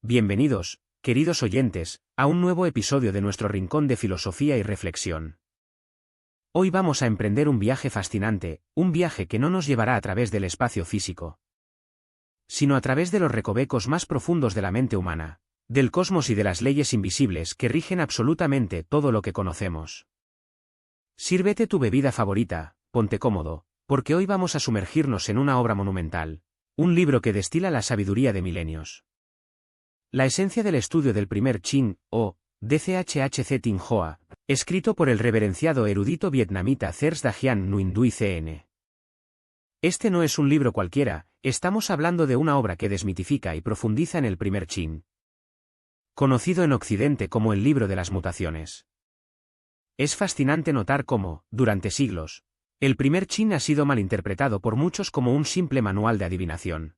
Bienvenidos, queridos oyentes, a un nuevo episodio de nuestro rincón de filosofía y reflexión. Hoy vamos a emprender un viaje fascinante, un viaje que no nos llevará a través del espacio físico, sino a través de los recovecos más profundos de la mente humana, del cosmos y de las leyes invisibles que rigen absolutamente todo lo que conocemos. Sírvete tu bebida favorita, ponte cómodo, porque hoy vamos a sumergirnos en una obra monumental, un libro que destila la sabiduría de milenios. La esencia del estudio del primer Chin, o DCHHC Tinh Hoa, escrito por el reverenciado erudito vietnamita Thers Dahian Nguyen Duy CN. Este no es un libro cualquiera, estamos hablando de una obra que desmitifica y profundiza en el primer Chin, conocido en Occidente como el libro de las mutaciones. Es fascinante notar cómo, durante siglos, el primer Chin ha sido malinterpretado por muchos como un simple manual de adivinación.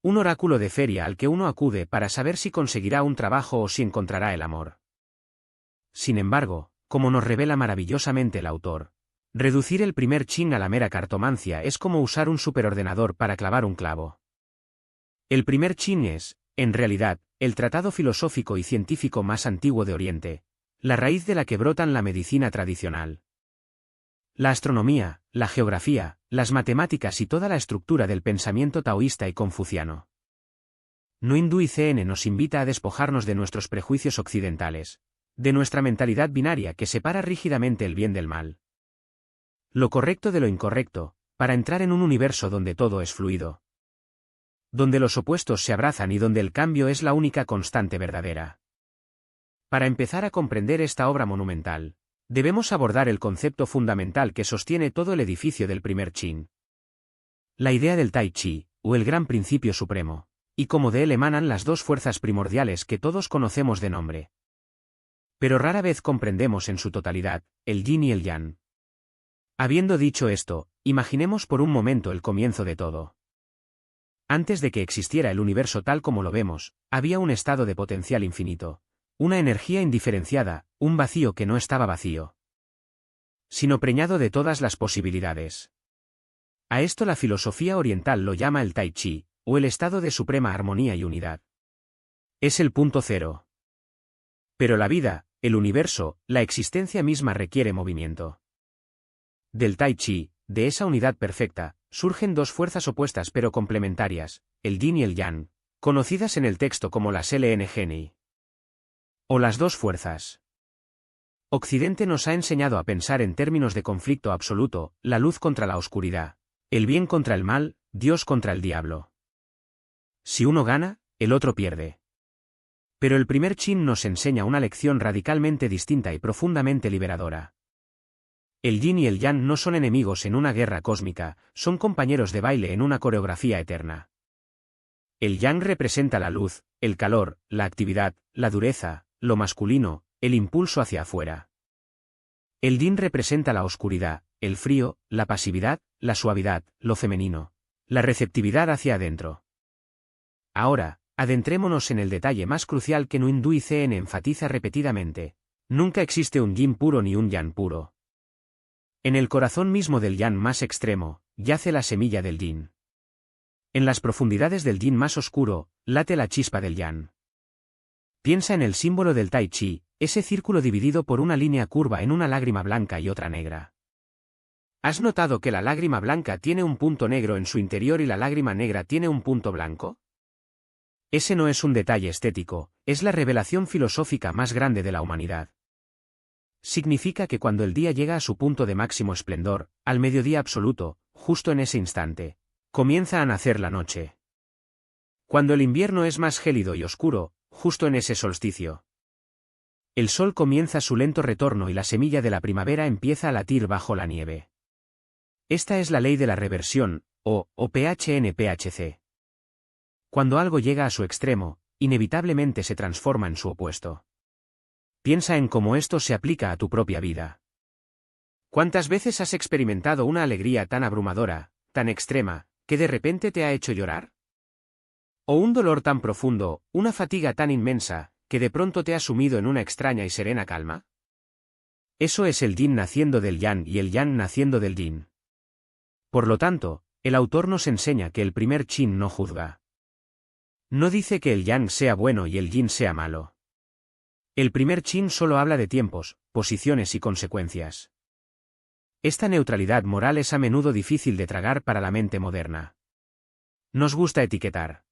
Un oráculo de feria al que uno acude para saber si conseguirá un trabajo o si encontrará el amor. Sin embargo, como nos revela maravillosamente el autor, reducir el primer Chin a la mera cartomancia es como usar un superordenador para clavar un clavo. El primer Chin es, en realidad, el tratado filosófico y científico más antiguo de Oriente, la raíz de la que brotan la medicina tradicional, la astronomía, la geografía, las matemáticas y toda la estructura del pensamiento taoísta y confuciano. Nguyen Duy CN nos invita a despojarnos de nuestros prejuicios occidentales, de nuestra mentalidad binaria que separa rígidamente el bien del mal, lo correcto de lo incorrecto, para entrar en un universo donde todo es fluido, donde los opuestos se abrazan y donde el cambio es la única constante verdadera. Para empezar a comprender esta obra monumental, debemos abordar el concepto fundamental que sostiene todo el edificio del primer Chin. La idea del Tai Chi, o el gran principio supremo, y cómo de él emanan las dos fuerzas primordiales que todos conocemos de nombre, pero rara vez comprendemos en su totalidad, el Yin y el Yang. Habiendo dicho esto, imaginemos por un momento el comienzo de todo. Antes de que existiera el universo tal como lo vemos, había un estado de potencial infinito, una energía indiferenciada, un vacío que no estaba vacío, sino preñado de todas las posibilidades. A esto la filosofía oriental lo llama el Tai Chi, o el estado de suprema armonía y unidad. Es el punto cero. Pero la vida, el universo, la existencia misma requiere movimiento. Del Tai Chi, de esa unidad perfecta, surgen dos fuerzas opuestas pero complementarias, el Yin y el Yang, conocidas en el texto como las LNGNI. O las dos fuerzas. Occidente nos ha enseñado a pensar en términos de conflicto absoluto, la luz contra la oscuridad, el bien contra el mal, Dios contra el diablo. Si uno gana, el otro pierde. Pero el primer Chin nos enseña una lección radicalmente distinta y profundamente liberadora. El Yin y el Yang no son enemigos en una guerra cósmica, son compañeros de baile en una coreografía eterna. El Yang representa la luz, el calor, la actividad, la dureza, lo masculino, el impulso hacia afuera. El Yin representa la oscuridad, el frío, la pasividad, la suavidad, lo femenino, la receptividad hacia adentro. Ahora, adentrémonos en el detalle más crucial que Nguyen Duy CN enfatiza repetidamente. Nunca existe un Yin puro ni un Yang puro. En el corazón mismo del Yang más extremo, yace la semilla del Yin. En las profundidades del Yin más oscuro, late la chispa del Yang. Piensa en el símbolo del Tai Chi, ese círculo dividido por una línea curva en una lágrima blanca y otra negra. ¿Has notado que la lágrima blanca tiene un punto negro en su interior y la lágrima negra tiene un punto blanco? Ese no es un detalle estético, es la revelación filosófica más grande de la humanidad. Significa que cuando el día llega a su punto de máximo esplendor, al mediodía absoluto, justo en ese instante, comienza a nacer la noche. Cuando el invierno es más gélido y oscuro, justo en ese solsticio, el sol comienza su lento retorno y la semilla de la primavera empieza a latir bajo la nieve. Esta es la ley de la reversión, o PHNPHC. Cuando algo llega a su extremo, inevitablemente se transforma en su opuesto. Piensa en cómo esto se aplica a tu propia vida. ¿Cuántas veces has experimentado una alegría tan abrumadora, tan extrema, que de repente te ha hecho llorar? ¿O un dolor tan profundo, una fatiga tan inmensa, que de pronto te ha sumido en una extraña y serena calma? Eso es el Yin naciendo del Yang y el Yang naciendo del Yin. Por lo tanto, el autor nos enseña que el primer Chin no juzga. No dice que el yang sea bueno y el yin sea malo. El primer chin solo habla de tiempos, posiciones y consecuencias. Esta neutralidad moral es a menudo difícil de tragar para la mente moderna. Nos gusta etiquetar.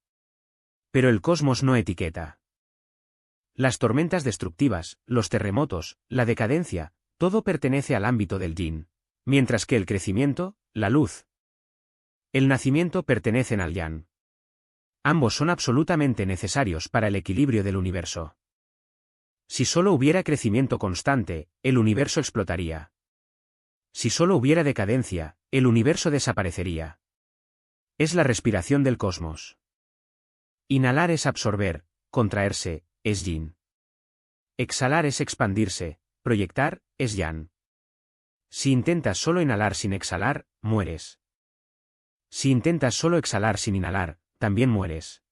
Pero el cosmos no etiqueta. Las tormentas destructivas, los terremotos, la decadencia, todo pertenece al ámbito del yin, mientras que el crecimiento, la luz, el nacimiento pertenecen al yang. Ambos son absolutamente necesarios para el equilibrio del universo. Si solo hubiera crecimiento constante, el universo explotaría. Si solo hubiera decadencia, el universo desaparecería. Es la respiración del cosmos. Inhalar es absorber, contraerse, es yin. Exhalar es expandirse, proyectar, es yang. Si intentas solo inhalar sin exhalar, mueres. Si intentas solo exhalar sin inhalar, también mueres.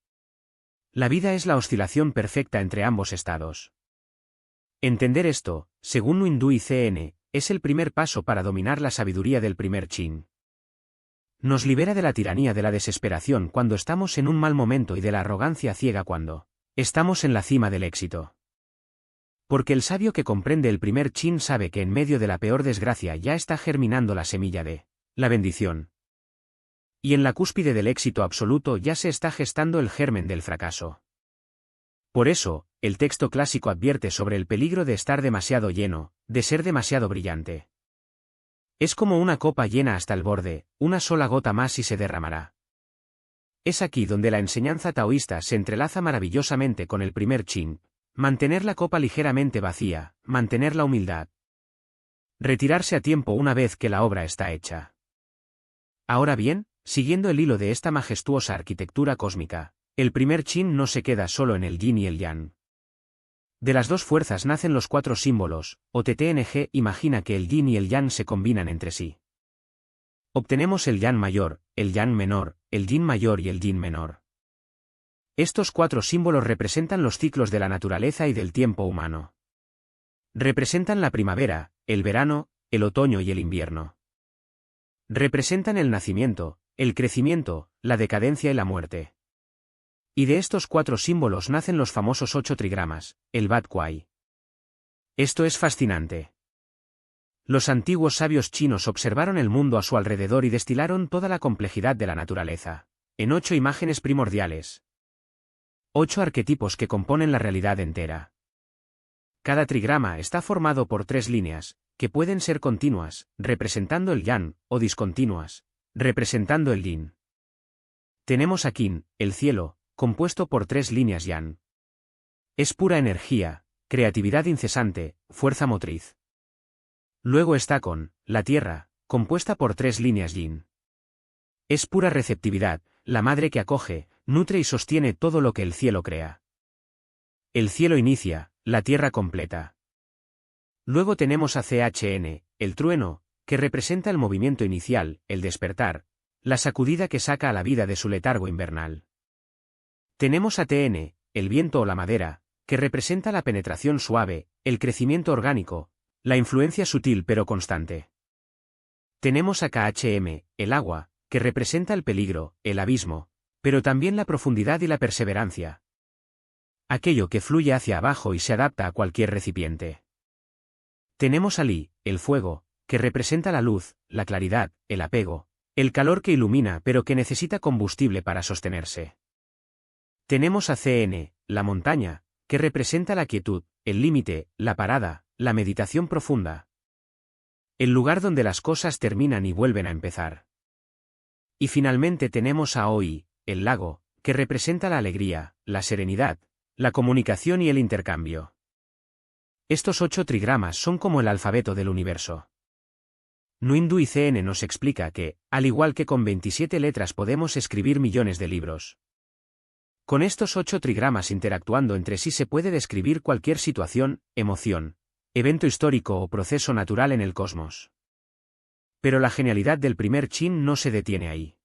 La vida es la oscilación perfecta entre ambos estados. Entender esto, según Nguyen Dui Cn, es el primer paso para dominar la sabiduría del primer chin. Nos libera de la tiranía de la desesperación cuando estamos en un mal momento y de la arrogancia ciega cuando estamos en la cima del éxito. Porque el sabio que comprende el primer chin sabe que en medio de la peor desgracia ya está germinando la semilla de la bendición. Y en la cúspide del éxito absoluto ya se está gestando el germen del fracaso. Por eso, el texto clásico advierte sobre el peligro de estar demasiado lleno, de ser demasiado brillante. Es como una copa llena hasta el borde, una sola gota más y se derramará. Es aquí donde la enseñanza taoísta se entrelaza maravillosamente con el primer chin: mantener la copa ligeramente vacía, mantener la humildad. Retirarse a tiempo una vez que la obra está hecha. Ahora bien, siguiendo el hilo de esta majestuosa arquitectura cósmica, el primer chin no se queda solo en el yin y el yang. De las dos fuerzas nacen los cuatro símbolos, o TTNG. Imagina que el yin y el yang se combinan entre sí. Obtenemos el yang mayor, el yang menor, el yin mayor y el yin menor. Estos cuatro símbolos representan los ciclos de la naturaleza y del tiempo humano. Representan la primavera, el verano, el otoño y el invierno. Representan el nacimiento, el crecimiento, la decadencia y la muerte. Y de estos cuatro símbolos nacen los famosos 8 trigramas, el Bat Kwai. Esto es fascinante. Los antiguos sabios chinos observaron el mundo a su alrededor y destilaron toda la complejidad de la naturaleza, en 8 imágenes primordiales. 8 arquetipos que componen la realidad entera. Cada trigrama está formado por 3 líneas, que pueden ser continuas, representando el yang, o discontinuas, representando el yin. Tenemos a Qin, el cielo, compuesto por 3 líneas yang. Es pura energía, creatividad incesante, fuerza motriz. Luego está Con, la tierra, compuesta por 3 líneas yin. Es pura receptividad, la madre que acoge, nutre y sostiene todo lo que el cielo crea. El cielo inicia, la tierra completa. Luego tenemos a Chn, el trueno, que representa el movimiento inicial, el despertar, la sacudida que saca a la vida de su letargo invernal. Tenemos a Tn, el viento o la madera, que representa la penetración suave, el crecimiento orgánico, la influencia sutil pero constante. Tenemos a Khm, el agua, que representa el peligro, el abismo, pero también la profundidad y la perseverancia. Aquello que fluye hacia abajo y se adapta a cualquier recipiente. Tenemos a Li, el fuego, que representa la luz, la claridad, el apego, el calor que ilumina pero que necesita combustible para sostenerse. Tenemos a Cn, la montaña, que representa la quietud, el límite, la parada, la meditación profunda. El lugar donde las cosas terminan y vuelven a empezar. Y finalmente tenemos a Oi, el lago, que representa la alegría, la serenidad, la comunicación y el intercambio. Estos 8 trigramas son como el alfabeto del universo. Nguyen Dui Cn nos explica que, al igual que con 27 letras podemos escribir millones de libros. Con estos 8 trigramas interactuando entre sí se puede describir cualquier situación, emoción, evento histórico o proceso natural en el cosmos. Pero la genialidad del primer chin no se detiene ahí.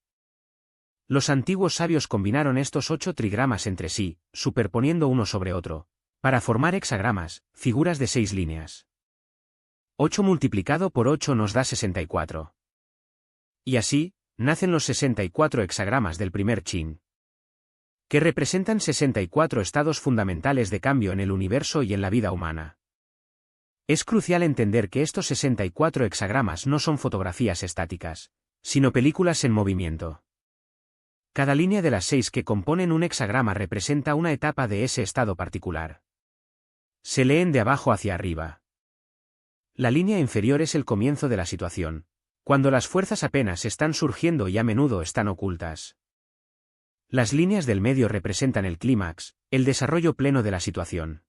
Los antiguos sabios combinaron estos 8 trigramas entre sí, superponiendo uno sobre otro, para formar hexagramas, figuras de 6 líneas. 8 multiplicado por 8 nos da 64. Y así, nacen los 64 hexagramas del primer chin. que representan 64 estados fundamentales de cambio en el universo y en la vida humana. Es crucial entender que estos 64 hexagramas no son fotografías estáticas, sino películas en movimiento. Cada línea de las 6 que componen un hexagrama representa una etapa de ese estado particular. Se leen de abajo hacia arriba. La línea inferior es el comienzo de la situación, cuando las fuerzas apenas están surgiendo y a menudo están ocultas. Las líneas del medio representan el clímax, el desarrollo pleno de la situación.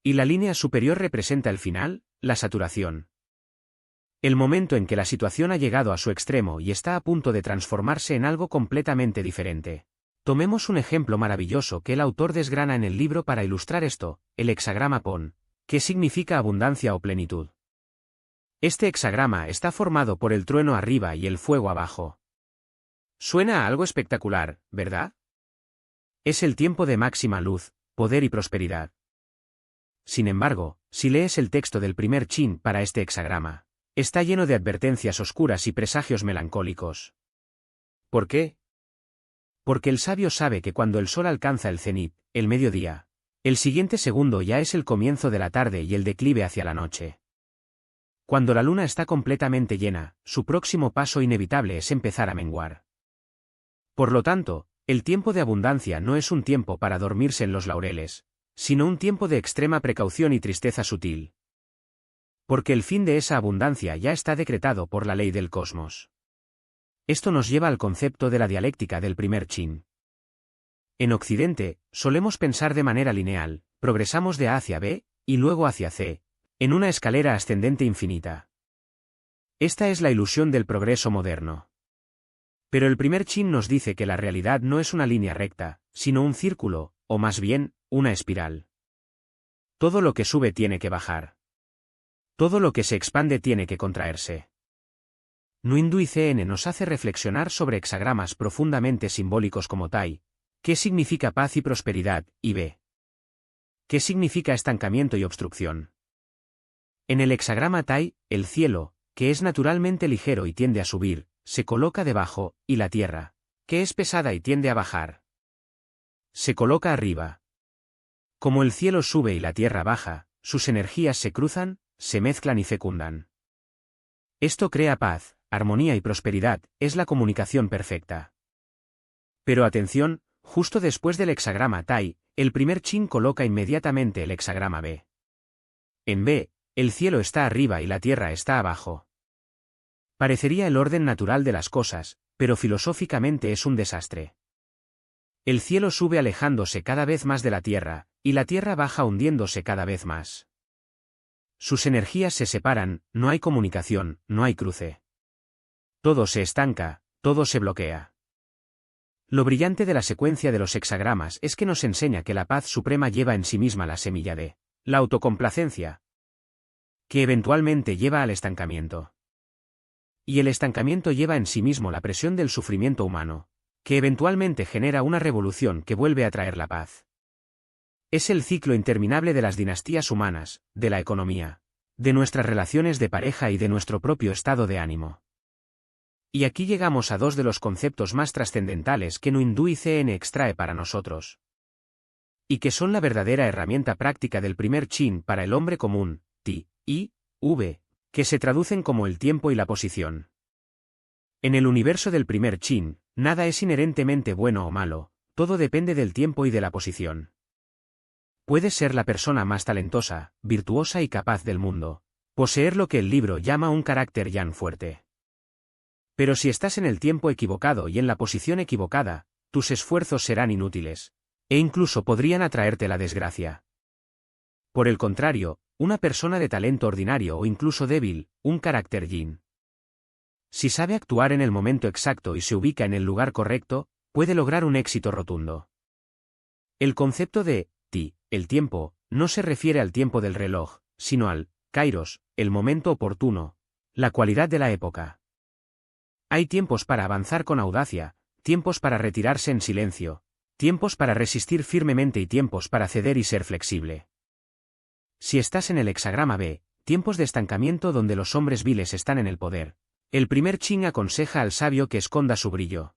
Y la línea superior representa el final, la saturación. El momento en que la situación ha llegado a su extremo y está a punto de transformarse en algo completamente diferente. Tomemos un ejemplo maravilloso que el autor desgrana en el libro para ilustrar esto, el hexagrama PON, que significa abundancia o plenitud. Este hexagrama está formado por el trueno arriba y el fuego abajo. Suena a algo espectacular, ¿verdad? Es el tiempo de máxima luz, poder y prosperidad. Sin embargo, si lees el texto del primer chin para este hexagrama, está lleno de advertencias oscuras y presagios melancólicos. ¿Por qué? Porque el sabio sabe que cuando el sol alcanza el cenit, el mediodía, el siguiente segundo ya es el comienzo de la tarde y el declive hacia la noche. Cuando la luna está completamente llena, su próximo paso inevitable es empezar a menguar. Por lo tanto, el tiempo de abundancia no es un tiempo para dormirse en los laureles, sino un tiempo de extrema precaución y tristeza sutil. Porque el fin de esa abundancia ya está decretado por la ley del cosmos. Esto nos lleva al concepto de la dialéctica del primer chin. En Occidente, solemos pensar de manera lineal, progresamos de A hacia B, y luego hacia C, en una escalera ascendente infinita. Esta es la ilusión del progreso moderno. Pero el primer chin nos dice que la realidad no es una línea recta, sino un círculo, o más bien, una espiral. Todo lo que sube tiene que bajar. Todo lo que se expande tiene que contraerse. Nuindu ICN nos hace reflexionar sobre hexagramas profundamente simbólicos como Tai, ¿qué significa paz y prosperidad? Y B, ¿qué significa estancamiento y obstrucción? En el hexagrama Tai, el cielo, que es naturalmente ligero y tiende a subir, se coloca debajo, y la tierra, que es pesada y tiende a bajar, se coloca arriba. Como el cielo sube y la tierra baja, sus energías se cruzan, se mezclan y fecundan. Esto crea paz, armonía y prosperidad, es la comunicación perfecta. Pero atención, justo después del hexagrama Tai, el primer chin coloca inmediatamente el hexagrama B. En B, el cielo está arriba y la tierra está abajo. Parecería el orden natural de las cosas, pero filosóficamente es un desastre. El cielo sube alejándose cada vez más de la tierra, y la tierra baja hundiéndose cada vez más. Sus energías se separan, no hay comunicación, no hay cruce. Todo se estanca, todo se bloquea. Lo brillante de la secuencia de los hexagramas es que nos enseña que la paz suprema lleva en sí misma la semilla de la autocomplacencia, que eventualmente lleva al estancamiento. Y el estancamiento lleva en sí mismo la presión del sufrimiento humano, que eventualmente genera una revolución que vuelve a traer la paz. Es el ciclo interminable de las dinastías humanas, de la economía, de nuestras relaciones de pareja y de nuestro propio estado de ánimo. Y aquí llegamos a dos de los conceptos más trascendentales que Nuindu ICN extrae para nosotros. Y que son la verdadera herramienta práctica del primer chin para el hombre común, Ti, I, V, que se traducen como el tiempo y la posición. En el universo del primer chin, nada es inherentemente bueno o malo, todo depende del tiempo y de la posición. Puedes ser la persona más talentosa, virtuosa y capaz del mundo, poseer lo que el libro llama un carácter yang fuerte. Pero si estás en el tiempo equivocado y en la posición equivocada, tus esfuerzos serán inútiles, e incluso podrían atraerte la desgracia. Por el contrario, una persona de talento ordinario o incluso débil, un carácter yin. Si sabe actuar en el momento exacto y se ubica en el lugar correcto, puede lograr un éxito rotundo. El concepto de Ti, el tiempo, no se refiere al tiempo del reloj, sino al kairos, el momento oportuno, la cualidad de la época. Hay tiempos para avanzar con audacia, tiempos para retirarse en silencio, tiempos para resistir firmemente y tiempos para ceder y ser flexible. Si estás en el hexagrama B, tiempos de estancamiento donde los hombres viles están en el poder, el primer chin aconseja al sabio que esconda su brillo.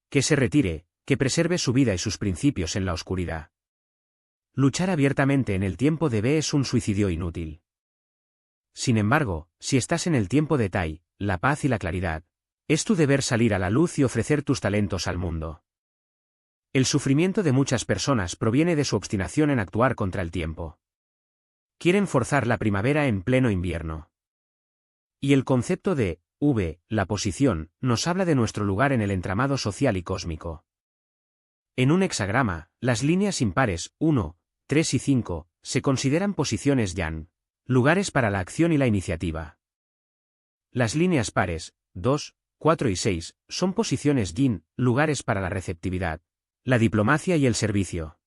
Que se retire, que preserve su vida y sus principios en la oscuridad. Luchar abiertamente en el tiempo de B es un suicidio inútil. Sin embargo, si estás en el tiempo de Tai, la paz y la claridad, es tu deber salir a la luz y ofrecer tus talentos al mundo. El sufrimiento de muchas personas proviene de su obstinación en actuar contra el tiempo. Quieren forzar la primavera en pleno invierno. Y el concepto de V, la posición, nos habla de nuestro lugar en el entramado social y cósmico. En un hexagrama, las líneas impares 1, 3 y 5 se consideran posiciones yang, lugares para la acción y la iniciativa. Las líneas pares 2, 4 y 6 son posiciones yin, lugares para la receptividad, la diplomacia y el servicio.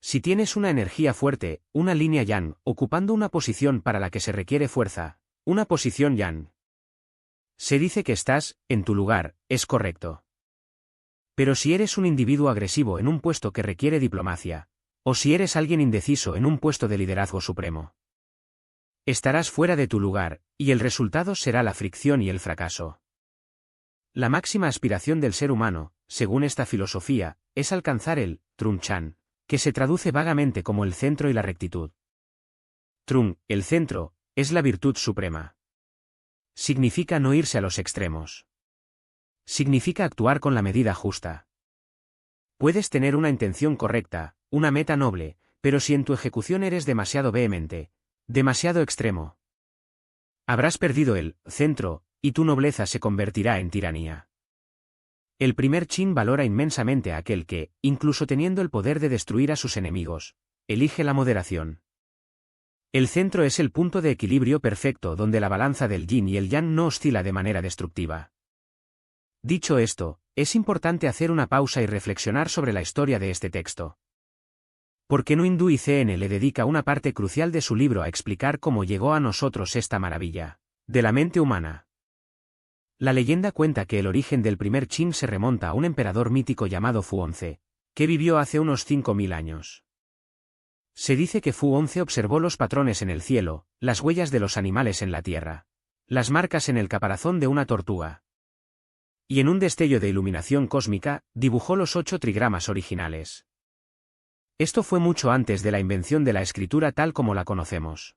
Si tienes una energía fuerte, una línea yang, ocupando una posición para la que se requiere fuerza, una posición yang, se dice que estás en tu lugar, es correcto. Pero si eres un individuo agresivo en un puesto que requiere diplomacia, o si eres alguien indeciso en un puesto de liderazgo supremo, estarás fuera de tu lugar, y el resultado será la fricción y el fracaso. La máxima aspiración del ser humano, según esta filosofía, es alcanzar el Trung-chan, que se traduce vagamente como el centro y la rectitud. Trung, el centro, es la virtud suprema. Significa no irse a los extremos. Significa actuar con la medida justa. Puedes tener una intención correcta, una meta noble, pero si en tu ejecución eres demasiado vehemente, demasiado extremo, habrás perdido el centro, y tu nobleza se convertirá en tiranía. El primer chin valora inmensamente a aquel que, incluso teniendo el poder de destruir a sus enemigos, elige la moderación. El centro es el punto de equilibrio perfecto donde la balanza del yin y el yang no oscila de manera destructiva. Dicho esto, es importante hacer una pausa y reflexionar sobre la historia de este texto. Porque No Hindú y CN le dedica una parte crucial de su libro a explicar cómo llegó a nosotros esta maravilla de la mente humana. La leyenda cuenta que el origen del primer chin se remonta a un emperador mítico llamado Fu Hongze, que vivió hace unos 5000 años. Se dice que Fu Hongze observó los patrones en el cielo, las huellas de los animales en la tierra, las marcas en el caparazón de una tortuga. Y en un destello de iluminación cósmica, dibujó los 8 trigramas originales. Esto fue mucho antes de la invención de la escritura tal como la conocemos.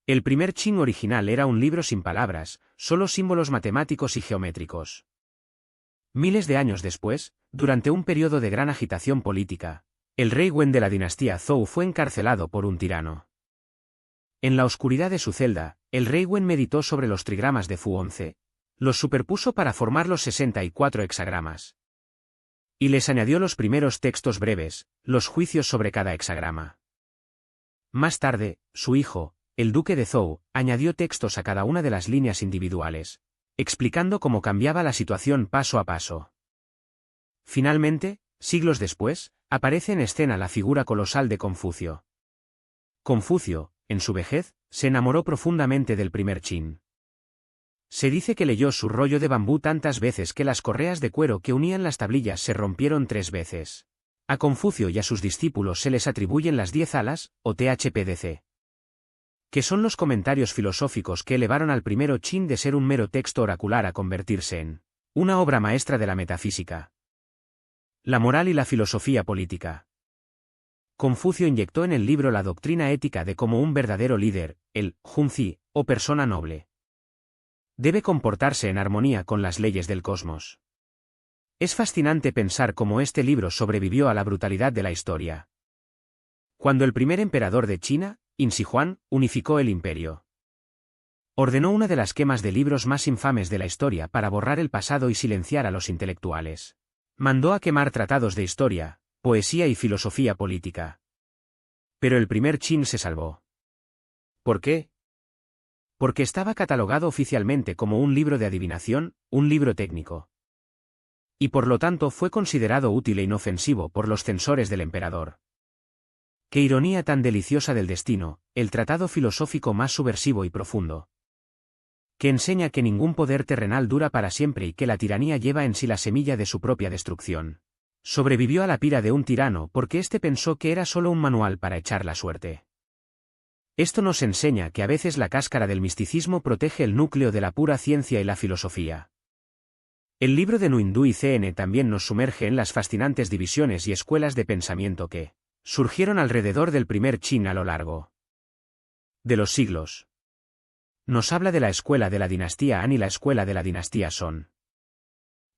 El primer chin original era un libro sin palabras, solo símbolos matemáticos y geométricos. Miles de años después, durante un periodo de gran agitación política, el rey Wen de la dinastía Zhou fue encarcelado por un tirano. En la oscuridad de su celda, el rey Wen meditó sobre los trigramas de Fu Hongze, los superpuso para formar los 64 hexagramas. Y les añadió los primeros textos breves, los juicios sobre cada hexagrama. Más tarde, su hijo, el duque de Zhou, añadió textos a cada una de las líneas individuales, explicando cómo cambiaba la situación paso a paso. Finalmente, siglos después, aparece en escena la figura colosal de Confucio. Confucio, en su vejez, se enamoró profundamente del primer chin. Se dice que leyó su rollo de bambú tantas veces que las correas de cuero que unían las tablillas se rompieron 3 veces. A Confucio y a sus discípulos se les atribuyen las 10 alas, o THPDC. Que son los comentarios filosóficos que elevaron al primero chin de ser un mero texto oracular a convertirse en una obra maestra de la metafísica, la moral y la filosofía política. Confucio inyectó en el libro la doctrina ética de cómo un verdadero líder, el Junzi, o persona noble, debe comportarse en armonía con las leyes del cosmos. Es fascinante pensar cómo este libro sobrevivió a la brutalidad de la historia. Cuando el primer emperador de China, Insi Huan, unificó el imperio, ordenó una de las quemas de libros más infames de la historia para borrar el pasado y silenciar a los intelectuales. Mandó a quemar tratados de historia, poesía y filosofía política. Pero el primer chin se salvó. ¿Por qué? Porque estaba catalogado oficialmente como un libro de adivinación, un libro técnico. Y por lo tanto fue considerado útil e inofensivo por los censores del emperador. Qué ironía tan deliciosa del destino, el tratado filosófico más subversivo y profundo, que enseña que ningún poder terrenal dura para siempre y que la tiranía lleva en sí la semilla de su propia destrucción. Sobrevivió a la pira de un tirano porque éste pensó que era solo un manual para echar la suerte. Esto nos enseña que a veces la cáscara del misticismo protege el núcleo de la pura ciencia y la filosofía. El libro de Nuindu y CN también nos sumerge en las fascinantes divisiones y escuelas de pensamiento que surgieron alrededor del primer Qin a lo largo de los siglos. Nos habla de la escuela de la dinastía Han y la escuela de la dinastía Song.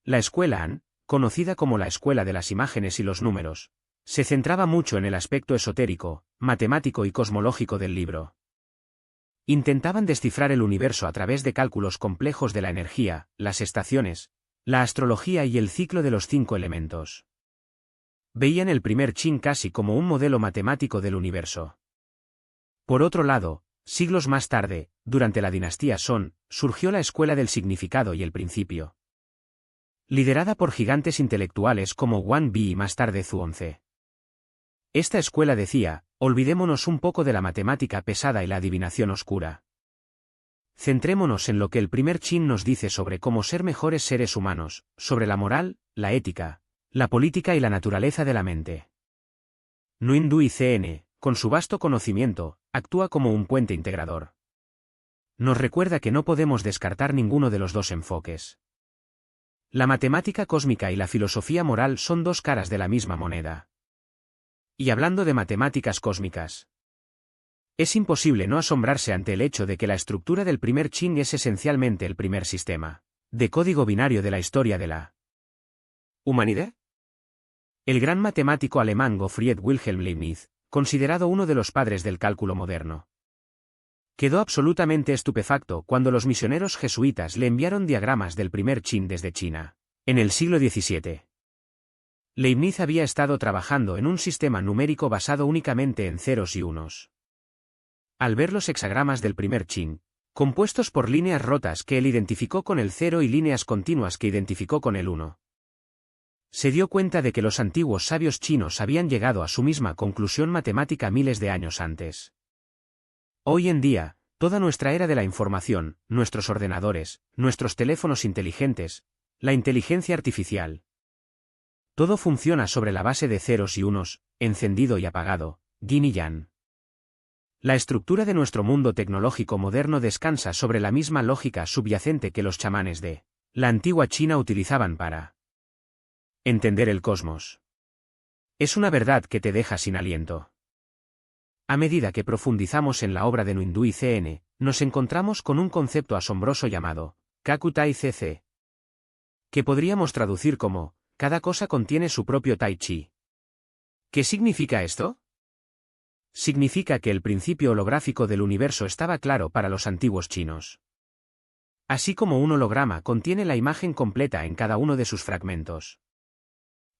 La escuela Han, conocida como la escuela de las imágenes y los números, se centraba mucho en el aspecto esotérico, matemático y cosmológico del libro. Intentaban descifrar el universo a través de cálculos complejos de la energía, las estaciones, la astrología y el ciclo de los 5 elementos. Veían el primer Qin casi como un modelo matemático del universo. Por otro lado, siglos más tarde, durante la dinastía Song, surgió la escuela del significado y el principio, liderada por gigantes intelectuales como Wang Bi y más tarde Zhuangzi. Esta escuela decía, olvidémonos un poco de la matemática pesada y la adivinación oscura. Centrémonos en lo que el primer Qin nos dice sobre cómo ser mejores seres humanos, sobre la moral, la ética, la política y la naturaleza de la mente. Nuindu y CN, con su vasto conocimiento, actúa como un puente integrador. Nos recuerda que no podemos descartar ninguno de los dos enfoques. La matemática cósmica y la filosofía moral son dos caras de la misma moneda. Y hablando de matemáticas cósmicas, es imposible no asombrarse ante el hecho de que la estructura del primer Qin es esencialmente el primer sistema de código binario de la historia de la humanidad. El gran matemático alemán Gottfried Wilhelm Leibniz, considerado uno de los padres del cálculo moderno, quedó absolutamente estupefacto cuando los misioneros jesuitas le enviaron diagramas del primer Qin desde China, en el siglo XVII. Leibniz había estado trabajando en un sistema numérico basado únicamente en ceros y unos. Al ver los hexagramas del primer Qin, compuestos por líneas rotas que él identificó con el 0 y líneas continuas que identificó con el 1, se dio cuenta de que los antiguos sabios chinos habían llegado a su misma conclusión matemática miles de años antes. Hoy en día, toda nuestra era de la información, nuestros ordenadores, nuestros teléfonos inteligentes, la inteligencia artificial, todo funciona sobre la base de ceros y unos, encendido y apagado, yin y yang. La estructura de nuestro mundo tecnológico moderno descansa sobre la misma lógica subyacente que los chamanes de la antigua China utilizaban para entender el cosmos. Es una verdad que te deja sin aliento. A medida que profundizamos en la obra de Nuindu y CN, nos encontramos con un concepto asombroso llamado Kakutai CC, que podríamos traducir como cada cosa contiene su propio Tai Chi. ¿Qué significa esto? Significa que el principio holográfico del universo estaba claro para los antiguos chinos. Así como un holograma contiene la imagen completa en cada uno de sus fragmentos.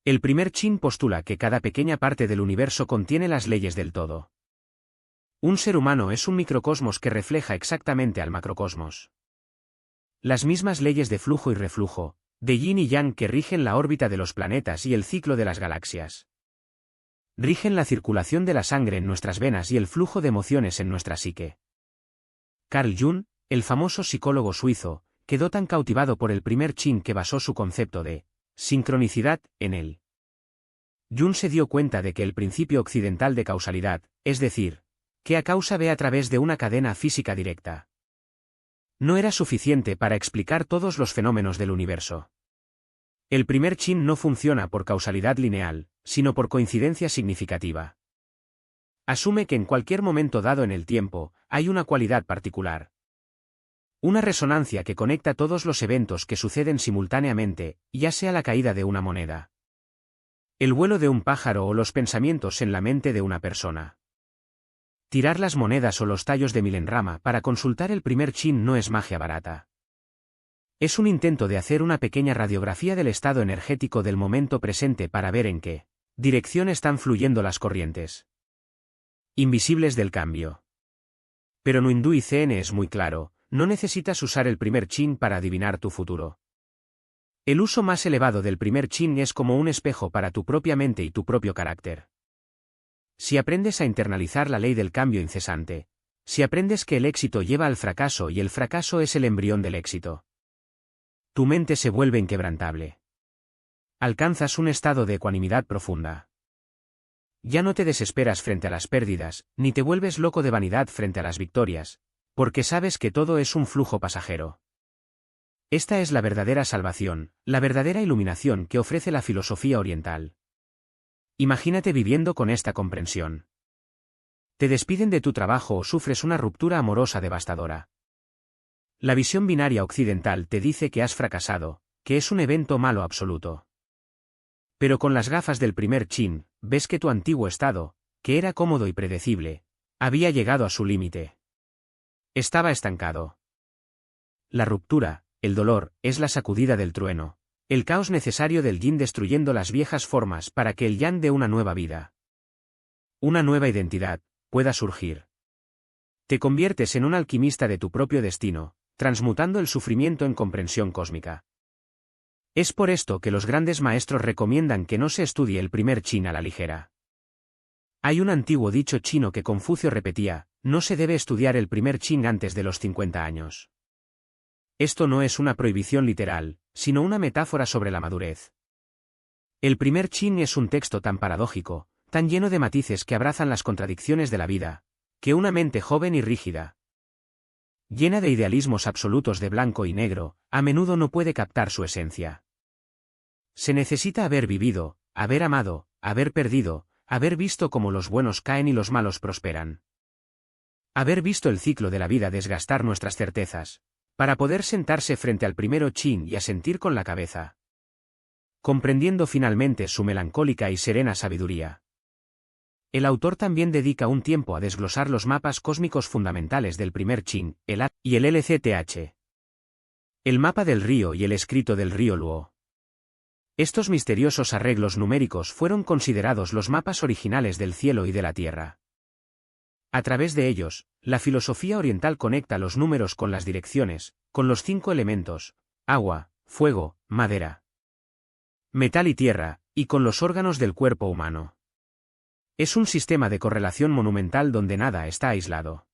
El primer Qin postula que cada pequeña parte del universo contiene las leyes del todo. Un ser humano es un microcosmos que refleja exactamente al macrocosmos. Las mismas leyes de flujo y reflujo, de yin y yang que rigen la órbita de los planetas y el ciclo de las galaxias. Rigen la circulación de la sangre en nuestras venas y el flujo de emociones en nuestra psique. Carl Jung, el famoso psicólogo suizo, quedó tan cautivado por el primer Qin que basó su concepto de sincronicidad en él. Jung se dio cuenta de que el principio occidental de causalidad, es decir, que a causa ve a través de una cadena física directa, no era suficiente para explicar todos los fenómenos del universo. El primer Qin no funciona por causalidad lineal, sino por coincidencia significativa. Asume que en cualquier momento dado en el tiempo, hay una cualidad particular. Una resonancia que conecta todos los eventos que suceden simultáneamente, ya sea la caída de una moneda, el vuelo de un pájaro o los pensamientos en la mente de una persona. Tirar las monedas o los tallos de Milenrama para consultar el primer Qin no es magia barata. Es un intento de hacer una pequeña radiografía del estado energético del momento presente para ver en qué dirección están fluyendo las corrientes invisibles del cambio. Pero Nuindu y CN es muy claro, no necesitas usar el primer Qin para adivinar tu futuro. El uso más elevado del primer Qin es como un espejo para tu propia mente y tu propio carácter. Si aprendes a internalizar la ley del cambio incesante, si aprendes que el éxito lleva al fracaso y el fracaso es el embrión del éxito, tu mente se vuelve inquebrantable. Alcanzas un estado de ecuanimidad profunda. Ya no te desesperas frente a las pérdidas, ni te vuelves loco de vanidad frente a las victorias, porque sabes que todo es un flujo pasajero. Esta es la verdadera salvación, la verdadera iluminación que ofrece la filosofía oriental. Imagínate viviendo con esta comprensión. Te despiden de tu trabajo o sufres una ruptura amorosa devastadora. La visión binaria occidental te dice que has fracasado, que es un evento malo absoluto. Pero con las gafas del primer chin, ves que tu antiguo estado, que era cómodo y predecible, había llegado a su límite. Estaba estancado. La ruptura, el dolor, es la sacudida del trueno, el caos necesario del yin destruyendo las viejas formas para que el yang dé una nueva vida. Una nueva identidad pueda surgir. Te conviertes en un alquimista de tu propio destino, transmutando el sufrimiento en comprensión cósmica. Es por esto que los grandes maestros recomiendan que no se estudie el primer chin a la ligera. Hay un antiguo dicho chino que Confucio repetía: no se debe estudiar el primer chin antes de los 50 años. Esto no es una prohibición literal, sino una metáfora sobre la madurez. El primer chin es un texto tan paradójico, tan lleno de matices que abrazan las contradicciones de la vida, que una mente joven y rígida, llena de idealismos absolutos de blanco y negro, a menudo no puede captar su esencia. Se necesita haber vivido, haber amado, haber perdido, haber visto cómo los buenos caen y los malos prosperan. Haber visto el ciclo de la vida desgastar nuestras certezas, para poder sentarse frente al primero chin y asentir con la cabeza, comprendiendo finalmente su melancólica y serena sabiduría. El autor también dedica un tiempo a desglosar los mapas cósmicos fundamentales del primer chin, el A y el LCTH. El mapa del río y el escrito del río Luo. Estos misteriosos arreglos numéricos fueron considerados los mapas originales del cielo y de la tierra. A través de ellos, la filosofía oriental conecta los números con las direcciones, con los 5 elementos: agua, fuego, madera, metal y tierra, y con los órganos del cuerpo humano. Es un sistema de correlación monumental donde nada está aislado.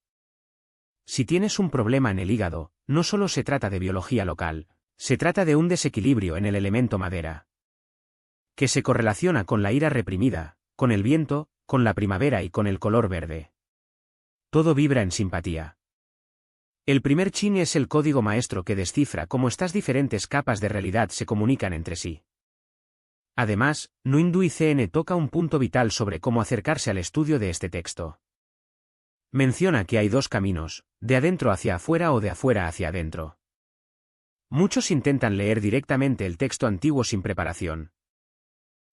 Si tienes un problema en el hígado, no solo se trata de biología local, se trata de un desequilibrio en el elemento madera, que se correlaciona con la ira reprimida, con el viento, con la primavera y con el color verde. Todo vibra en simpatía. El primer chin es el código maestro que descifra cómo estas diferentes capas de realidad se comunican entre sí. Además, Nguyen Dui Cn toca un punto vital sobre cómo acercarse al estudio de este texto. Menciona que hay dos caminos, de adentro hacia afuera o de afuera hacia adentro. Muchos intentan leer directamente el texto antiguo sin preparación,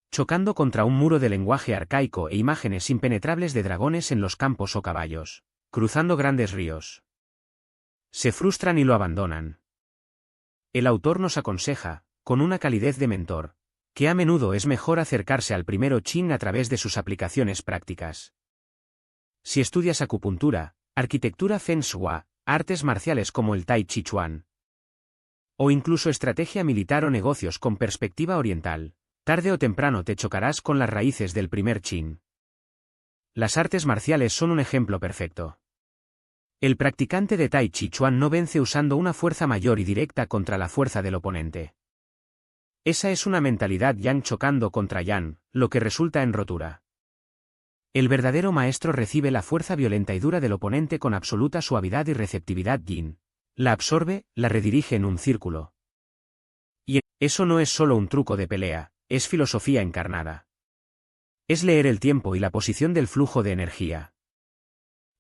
chocando contra un muro de lenguaje arcaico e imágenes impenetrables de dragones en los campos o caballos, cruzando grandes ríos. Se frustran y lo abandonan. El autor nos aconseja, con una calidez de mentor, que a menudo es mejor acercarse al primero chin a través de sus aplicaciones prácticas. Si estudias acupuntura, arquitectura feng shui, artes marciales como el tai chi chuan, o incluso estrategia militar o negocios con perspectiva oriental, tarde o temprano te chocarás con las raíces del primer chin. Las artes marciales son un ejemplo perfecto. El practicante de tai chi chuan no vence usando una fuerza mayor y directa contra la fuerza del oponente. Esa es una mentalidad yang chocando contra yang, lo que resulta en rotura. El verdadero maestro recibe la fuerza violenta y dura del oponente con absoluta suavidad y receptividad yin. La absorbe, la redirige en un círculo. Y eso no es solo un truco de pelea, es filosofía encarnada. Es leer el tiempo y la posición del flujo de energía.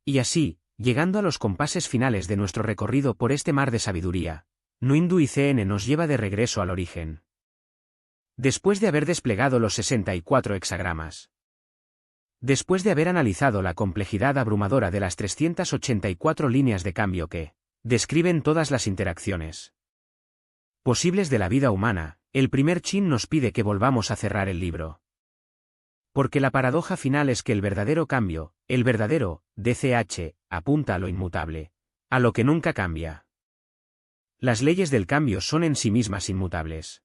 Y así, llegando a los compases finales de nuestro recorrido por este mar de sabiduría, Nguyen Dui Cn nos lleva de regreso al origen. Después de haber desplegado los 64 hexagramas. Después de haber analizado la complejidad abrumadora de las 384 líneas de cambio que describen todas las interacciones posibles de la vida humana, el primer chin nos pide que volvamos a cerrar el libro. Porque la paradoja final es que el verdadero cambio, el verdadero DCH, apunta a lo inmutable, a lo que nunca cambia. Las leyes del cambio son en sí mismas inmutables.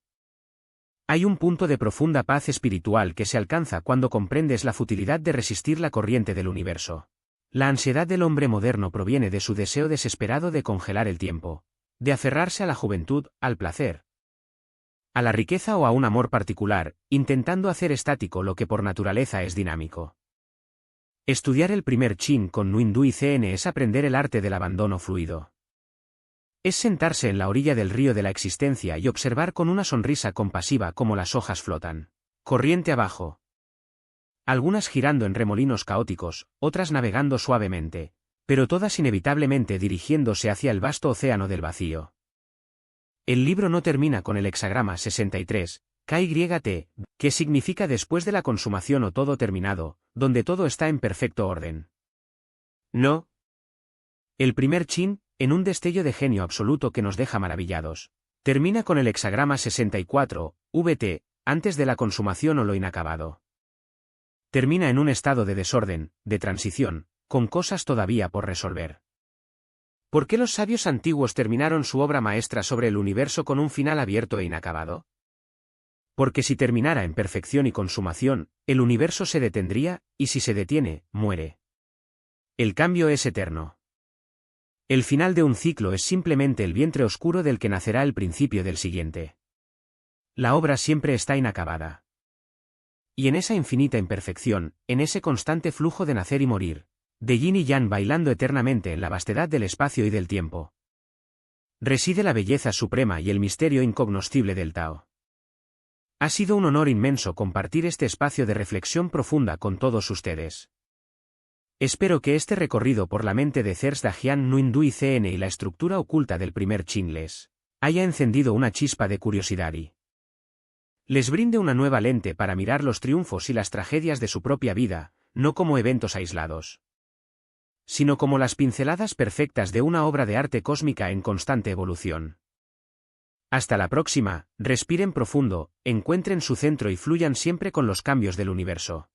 Hay un punto de profunda paz espiritual que se alcanza cuando comprendes la futilidad de resistir la corriente del universo. La ansiedad del hombre moderno proviene de su deseo desesperado de congelar el tiempo, de aferrarse a la juventud, al placer, a la riqueza o a un amor particular, intentando hacer estático lo que por naturaleza es dinámico. Estudiar el primer chin con Nguyen Dui Cn es aprender el arte del abandono fluido. Es sentarse en la orilla del río de la existencia y observar con una sonrisa compasiva cómo las hojas flotan, corriente abajo. Algunas girando en remolinos caóticos, otras navegando suavemente, pero todas inevitablemente dirigiéndose hacia el vasto océano del vacío. El libro no termina con el hexagrama 63, KYT, que significa después de la consumación o todo terminado, donde todo está en perfecto orden. No. El primer chin, en un destello de genio absoluto que nos deja maravillados, termina con el hexagrama 64, VT, antes de la consumación o lo inacabado. Termina en un estado de desorden, de transición, con cosas todavía por resolver. ¿Por qué los sabios antiguos terminaron su obra maestra sobre el universo con un final abierto e inacabado? Porque si terminara en perfección y consumación, el universo se detendría, y si se detiene, muere. El cambio es eterno. El final de un ciclo es simplemente el vientre oscuro del que nacerá el principio del siguiente. La obra siempre está inacabada. Y en esa infinita imperfección, en ese constante flujo de nacer y morir, de yin y yang bailando eternamente en la vastedad del espacio y del tiempo, reside la belleza suprema y el misterio incognoscible del Tao. Ha sido un honor inmenso compartir este espacio de reflexión profunda con todos ustedes. Espero que este recorrido por la mente de Zerzdajian Nguyen Dui CN y la estructura oculta del primer chin les haya encendido una chispa de curiosidad y les brinde una nueva lente para mirar los triunfos y las tragedias de su propia vida, no como eventos aislados, sino como las pinceladas perfectas de una obra de arte cósmica en constante evolución. Hasta la próxima, respiren profundo, encuentren su centro y fluyan siempre con los cambios del universo.